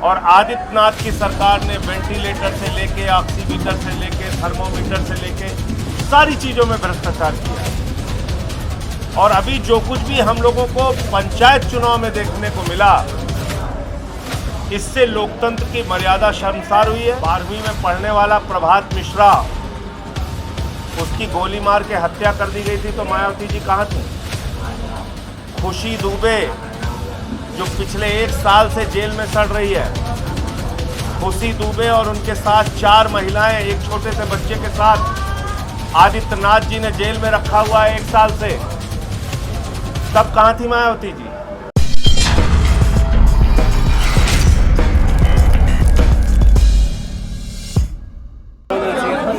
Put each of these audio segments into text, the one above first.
और आदित्यनाथ की सरकार ने वेंटिलेटर से लेके ऑक्सीमीटर से लेके थर्मोमीटर से लेके सारी चीज़ों में भ्रष्टाचार किया। और अभी जो कुछ भी हम लोगों को पंचायत चुनाव में देखने को मिला, इससे लोकतंत्र की मर्यादा शर्मसार हुई है। 12वीं में पढ़ने वाला प्रभात मिश्रा, उसकी गोली मार के हत्या कर दी गई थी, तो मायावती जी कहाँ थी? खुशी दुबे जो पिछले 1 साल से जेल में सड़ रही है, खुशी दुबे और उनके साथ 4 महिलाएं, एक छोटे से बच्चे के साथ आदित्यनाथ जी ने जेल में रखा हुआ है 1 साल से, तब कहाँ थी मायावती जी?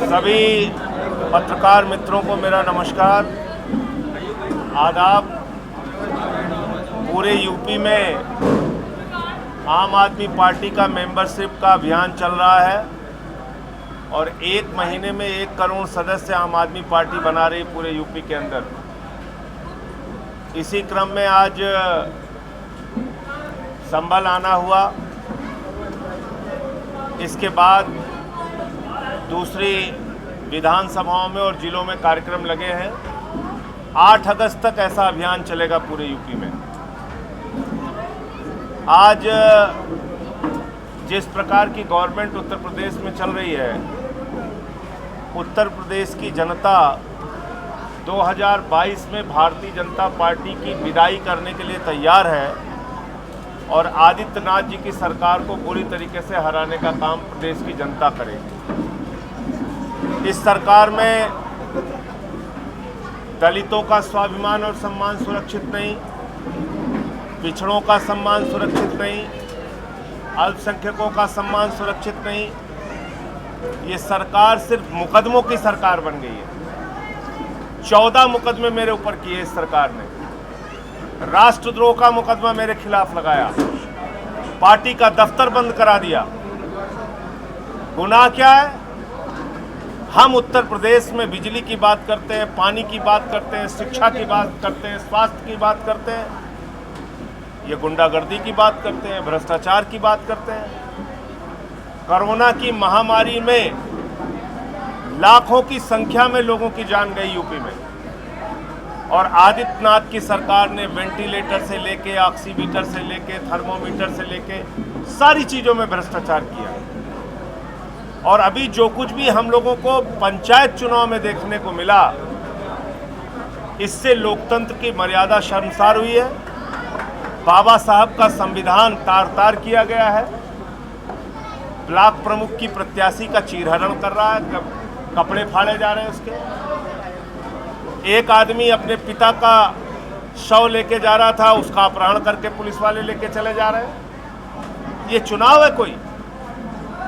सभी पत्रकार मित्रों को मेरा नमस्कार, आदाब। पूरे यूपी में आम आदमी पार्टी का मेंबरशिप का अभियान चल रहा है और 1 महीने में 1 करोड़ सदस्य आम आदमी पार्टी बना रही पूरे यूपी के अंदर। इसी क्रम में आज संभल आना हुआ, इसके बाद दूसरी विधानसभाओं में और जिलों में कार्यक्रम लगे हैं। 8 अगस्त तक ऐसा अभियान चलेगा पूरे यूपी में। आज जिस प्रकार की गवर्नमेंट उत्तर प्रदेश में चल रही है, उत्तर प्रदेश की जनता 2022 में भारतीय जनता पार्टी की विदाई करने के लिए तैयार है और आदित्यनाथ जी की सरकार को पूरी तरीके से हराने का काम प्रदेश की जनता करेगी। इस सरकार में दलितों का स्वाभिमान और सम्मान सुरक्षित नहीं, पिछड़ों का सम्मान सुरक्षित नहीं, अल्पसंख्यकों का सम्मान सुरक्षित नहीं। ये सरकार सिर्फ मुकदमों की सरकार बन गई है। 14 मुकदमे मेरे ऊपर किए इस सरकार ने। राष्ट्रद्रोह का मुकदमा मेरे खिलाफ लगाया, पार्टी का दफ्तर बंद करा दिया। गुनाह क्या है? हम उत्तर प्रदेश में बिजली की बात करते हैं, पानी की बात करते हैं, शिक्षा की बात करते हैं, स्वास्थ्य की बात करते हैं, ये गुंडागर्दी की बात करते हैं, भ्रष्टाचार की बात करते हैं। कोरोना की महामारी में लाखों की संख्या में लोगों की जान गई यूपी में, और आदित्यनाथ की सरकार ने वेंटिलेटर से लेके ऑक्सीमीटर से लेके थर्मोमीटर से लेके सारी चीज़ों में भ्रष्टाचार किया। और अभी जो कुछ भी हम लोगों को पंचायत चुनाव में देखने को मिला, इससे लोकतंत्र की मर्यादा शर्मसार हुई है। बाबा साहब का संविधान तार-तार किया गया है। ब्लॉक प्रमुख की प्रत्याशी का चीरहरण कर रहा है, कपड़े फाड़े जा रहे हैं उसके। एक आदमी अपने पिता का शव लेके जा रहा था, उसका अपहरण करके पुलिस वाले लेके चले जा रहे हैं। ये चुनाव है कोई?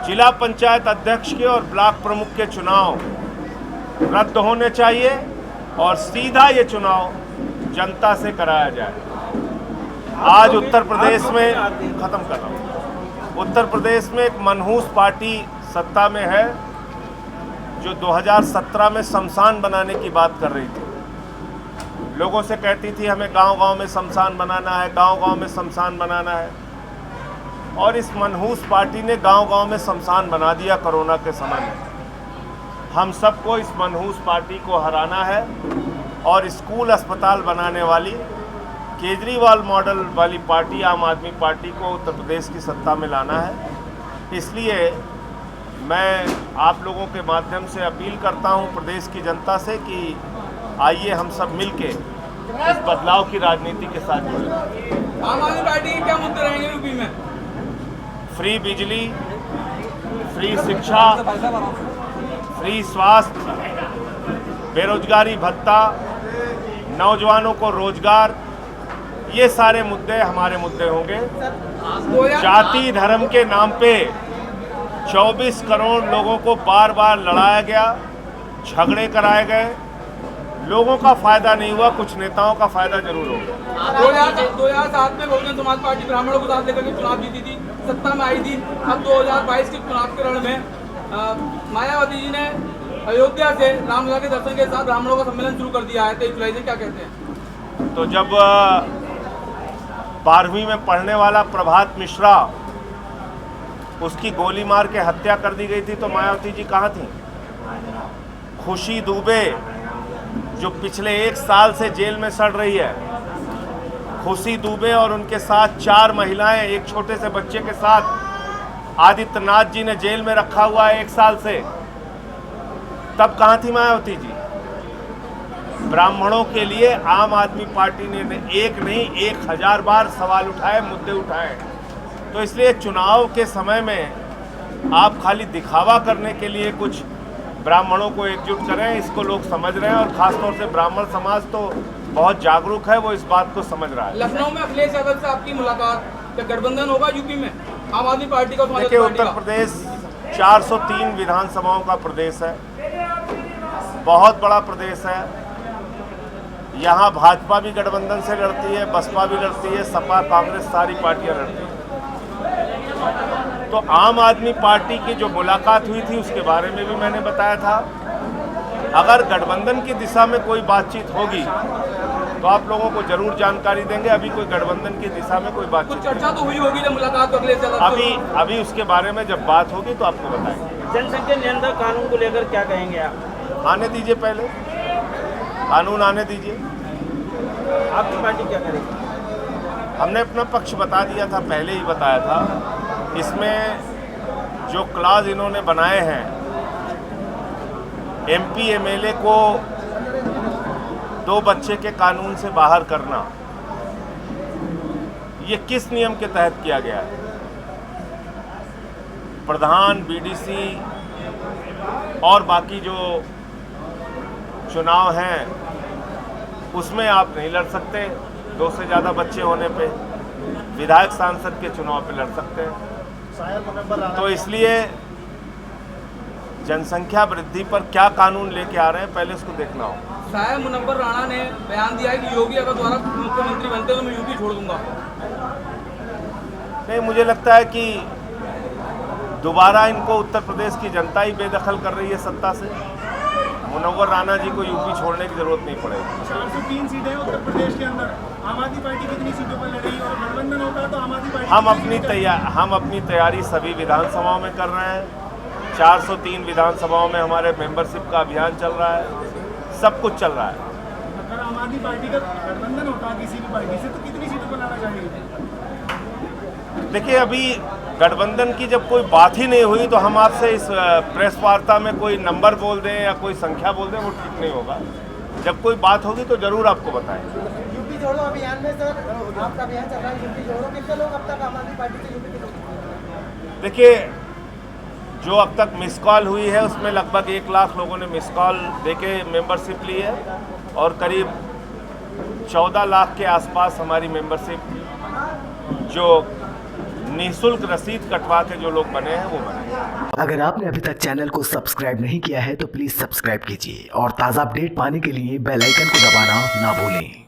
जिला पंचायत अध्यक्ष के और ब्लॉक प्रमुख के चुनाव रद्द होने चाहिए और सीधा ये चुनाव जनता से कराया जाए। आज उत्तर प्रदेश में, खत्म कर रहा हूँ, उत्तर प्रदेश में एक मनहूस पार्टी सत्ता में है जो 2017 में शमशान बनाने की बात कर रही थी। लोगों से कहती थी हमें गांव-गांव में शमशान बनाना है, गांव-गांव में शमशान बनाना है। और इस मनहूस पार्टी ने गांव-गांव में शमशान बना दिया कोरोना के समय में। हम सबको इस मनहूस पार्टी को हराना है और स्कूल अस्पताल बनाने वाली केजरीवाल मॉडल वाली पार्टी, आम आदमी पार्टी को उत्तर प्रदेश की सत्ता में लाना है। इसलिए मैं आप लोगों के माध्यम से अपील करता हूं प्रदेश की जनता से कि आइए हम सब मिलके इस बदलाव की राजनीति के साथ जुड़ें। आम आदमी पार्टी के क्या मुद्दे रहेंगे यूपी में? फ्री बिजली, फ्री शिक्षा, फ्री स्वास्थ्य, बेरोजगारी भत्ता, नौजवानों को रोजगार, ये सारे मुद्दे हमारे मुद्दे होंगे। जाति धर्म के नाम पे 24 करोड़ लोगों को बार बार लड़ाया गया, झगड़े कराए गए, लोगों का फायदा नहीं हुआ, कुछ नेताओं का फायदा जरूर होगा। 2007 में बहुजन समाज पार्टी ब्राह्मणों को साथ लेकर के चुनाव जीती थी, सत्ता में आई थी। अब 2022 के चुनाव के रण में मायावती जी ने अयोध्या से रामलला के दर्शन के साथ ब्राह्मणों का सम्मेलन शुरू कर दिया है। 23 जुलाई से क्या कहते हैं? तो जब 12वीं में पढ़ने वाला प्रभात मिश्रा, उसकी गोली मार के हत्या कर दी गई थी तो मायावती जी कहाँ थी? खुशी दुबे जो पिछले 1 साल से जेल में सड़ रही है, खुशी दुबे और उनके साथ 4 महिलाएं, एक छोटे से बच्चे के साथ आदित्यनाथ जी ने जेल में रखा हुआ है 1 साल से, तब कहाँ थी मायावती जी? ब्राह्मणों के लिए आम आदमी पार्टी ने एक नहीं 1000 बार सवाल उठाए, मुद्दे उठाए। तो इसलिए चुनाव के समय में आप खाली दिखावा करने के लिए कुछ ब्राह्मणों को एकजुट करें, इसको लोग समझ रहे हैं और खासतौर से ब्राह्मण समाज तो बहुत जागरूक है, वो इस बात को समझ रहा है। लखनऊ में अखिलेश यादव से आपकी मुलाकात, क्या गठबंधन होगा यूपी में आम आदमी पार्टी का? देखिए, उत्तर प्रदेश 403 विधानसभाओं का प्रदेश है, बहुत बड़ा प्रदेश है। यहाँ भाजपा भी गठबंधन से लड़ती है, बसपा भी लड़ती है, सपा कांग्रेस सारी पार्टियां लड़ती हैं। तो आम आदमी पार्टी की जो मुलाकात हुई थी उसके बारे में भी मैंने बताया था। अगर गठबंधन की दिशा में कोई बातचीत होगी तो आप लोगों को जरूर जानकारी देंगे। अभी कोई गठबंधन की दिशा में कोई बातचीत चर्चा तो हुई होगी जब मुलाकात अखिलेश यादव अभी उसके बारे में जब बात होगी तो आपको बताएंगे। जनसंख्या नियंत्रण कानून को लेकर क्या कहेंगे आप? आने दीजिए, पहले कानून आने दीजिए। आपकी पार्टी क्या करेगी? हमने अपना पक्ष बता दिया था, पहले ही बताया था। इसमें जो क्लाज इन्होंने बनाए हैं, एमपी एमएलए को 2 बच्चे के कानून से बाहर करना, ये किस नियम के तहत किया गया है? प्रधान, बीडीसी और बाकी जो चुनाव हैं उसमें आप नहीं लड़ सकते। 2 से ज़्यादा बच्चे होने पे विधायक सांसद के चुनाव पे लड़ सकते हैं। तो इसलिए जनसंख्या वृद्धि पर क्या कानून लेके आ रहे हैं, पहले उसको देखना होगा। साहेब मुनव्वर राणा ने बयान दिया है कि योगी अगर दोबारा मुख्यमंत्री बनते हैं तो मैं यूपी छोड़ दूंगा। नहीं, मुझे लगता है कि दोबारा इनको उत्तर प्रदेश की जनता ही बेदखल कर रही है सत्ता से। मुनव्वर राणा जी को यूपी छोड़ने की जरूरत नहीं पड़ेगी। 403 सीटें हैं उत्तर प्रदेश के अंदर, आम आदमी पार्टी कितनी सीटों पर लड़ेगी? और गठबंधन होता है तो आम आदमी पार्टी हम अपनी तैयारी सभी विधानसभाओं में कर रहे हैं। 403 विधानसभाओं में हमारे मेंबरशिप का अभियान चल रहा है, सब कुछ चल रहा है। अगर आम आदमी पार्टी का गठबंधन होता है किसी भी पार्टी से तो कितनी सीटों पर लड़ना चाहिए? देखिए, अभी गठबंधन की जब कोई बात ही नहीं हुई तो हम आपसे इस प्रेस वार्ता में कोई नंबर बोल दें या कोई संख्या बोल दें, वो ठीक नहीं होगा। जब कोई बात होगी तो जरूर आपको बताएंगे। यूपी जोड़ो अभियान में सर आपका अभियान चल रहा है, यूपी जोड़ो, कितने लोग अब तक आम आदमी पार्टी से यूपी के? देखिए, जो अब तक मिस कॉल हुई है उसमें लगभग 1 लाख लोगों ने मिस कॉल देके मेंबरशिप ली है और करीब 14 लाख के आसपास हमारी मेंबरशिप जो निःशुल्क रसीद कटवा के जो लोग बने हैं वो बने। अगर आपने अभी तक चैनल को सब्सक्राइब नहीं किया है तो प्लीज़ सब्सक्राइब कीजिए और ताज़ा अपडेट पाने के लिए बेल आइकन को दबाना ना भूलें।